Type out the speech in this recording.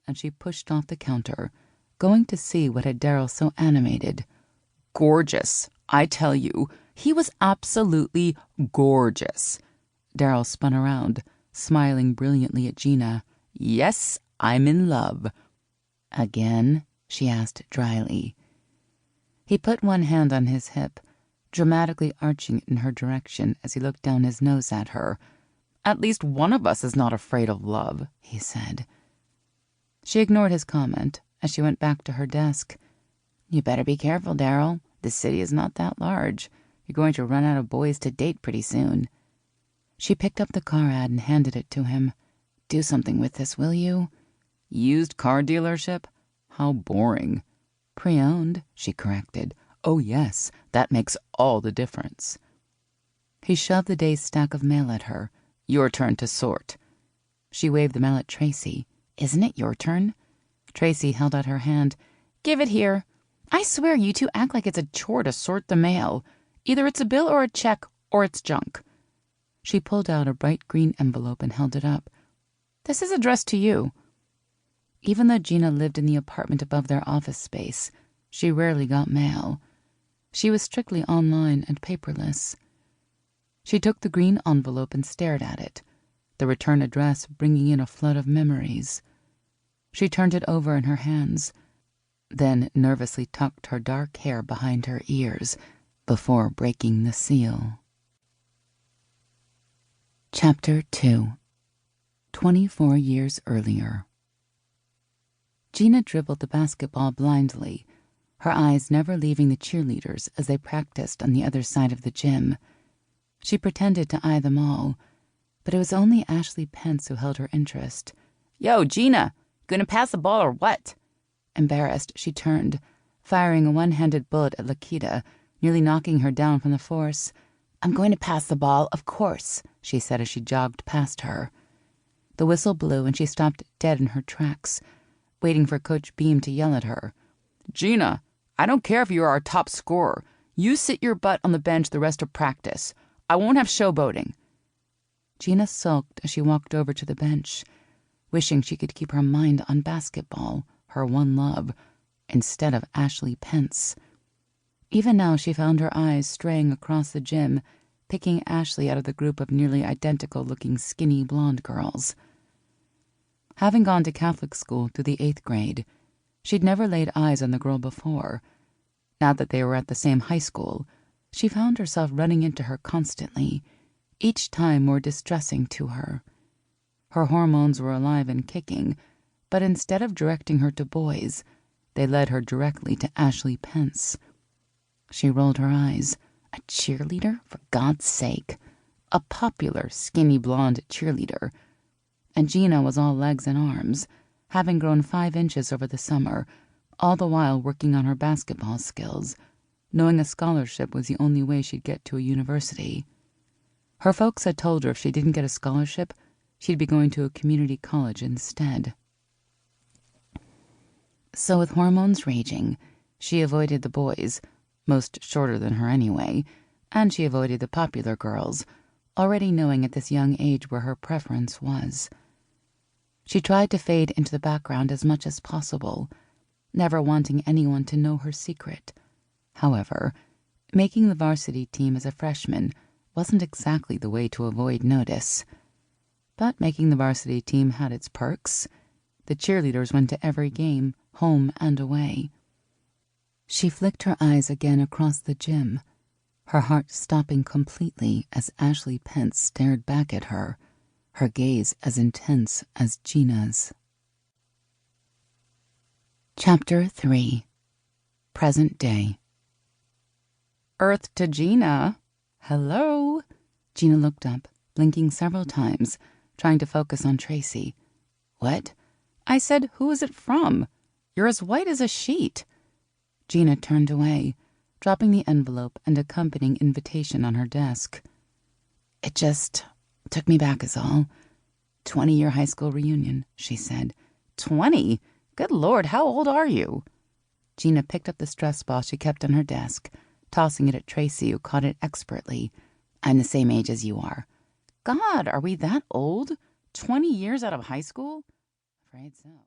and she pushed off the counter, going to see what had Daryl so animated. Gorgeous, I tell you. He was absolutely gorgeous. Daryl spun around, smiling brilliantly at Gina. Yes, I'm in love. Again? She asked dryly. He put one hand on his hip, dramatically arching it in her direction as he looked down his nose at her. At least one of us is not afraid of love, he said. She ignored his comment as she went back to her desk. You better be careful, Daryl. This city is not that large. You're going to run out of boys to date pretty soon. She picked up the car ad and handed it to him. Do something with this, will you? Used car dealership? How boring. Pre-owned, she corrected. Oh, yes, that makes all the difference. He shoved the day's stack of mail at her. Your turn to sort. She waved the mail at Tracy. Isn't it your turn? Tracy held out her hand. Give it here. I swear you two act like it's a chore to sort the mail. Either it's a bill or a check, or it's junk. She pulled out a bright green envelope and held it up. This is addressed to you. Even though Gina lived in the apartment above their office space, she rarely got mail. She was strictly online and paperless. She took the green envelope and stared at it, the return address bringing in a flood of memories. She turned it over in her hands, then nervously tucked her dark hair behind her ears before breaking the seal. Chapter 2. 24 years earlier. Gina dribbled the basketball blindly, her eyes never leaving the cheerleaders as they practiced on the other side of the gym. She pretended to eye them all, but it was only Ashleigh Pence who held her interest. Yo, Gina, gonna pass the ball or what? Embarrassed, she turned, firing a one-handed bullet at Lakita, nearly knocking her down from the force. I'm going to pass the ball, of course, she said as she jogged past her. The whistle blew and she stopped dead in her tracks, waiting for Coach Beam to yell at her. Gina, I don't care if you're our top scorer. You sit your butt on the bench the rest of practice. I won't have showboating. Gina sulked as she walked over to the bench, wishing she could keep her mind on basketball, her one love, instead of Ashleigh Pence. Even now she found her eyes straying across the gym, picking Ashleigh out of the group of nearly identical-looking skinny blonde girls. Having gone to Catholic school through the 8th grade, she'd never laid eyes on the girl before. Now that they were at the same high school, she found herself running into her constantly, each time more distressing to her. Her hormones were alive and kicking, but instead of directing her to boys, they led her directly to Ashleigh Pence. She rolled her eyes. A cheerleader, for God's sake. A popular, skinny blonde cheerleader. And Gina was all legs and arms, having grown 5 inches over the summer, all the while working on her basketball skills, knowing a scholarship was the only way she'd get to a university. Her folks had told her if she didn't get a scholarship, she'd be going to a community college instead. So with hormones raging, she avoided the boys, most shorter than her anyway, and she avoided the popular girls, already knowing at this young age where her preference was. She tried to fade into the background as much as possible, never wanting anyone to know her secret. However, making the varsity team as a freshman wasn't exactly the way to avoid notice. But making the varsity team had its perks. The cheerleaders went to every game, home and away. She flicked her eyes again across the gym, her heart stopping completely as Ashleigh Pence stared back at her gaze as intense as Gina's. Chapter 3. Present Day. Earth to Gina. Hello? Gina looked up, blinking several times, trying to focus on Tracy. What? I said, who is it from? You're as white as a sheet. Gina turned away, dropping the envelope and accompanying invitation on her desk. It just took me back is all. 20-year high school reunion, she said. 20? Good Lord, how old are you? Gina picked up the stress ball she kept on her desk, tossing it at Tracy, who caught it expertly. I'm the same age as you are. God, are we that old? 20 years out of high school? Afraid so.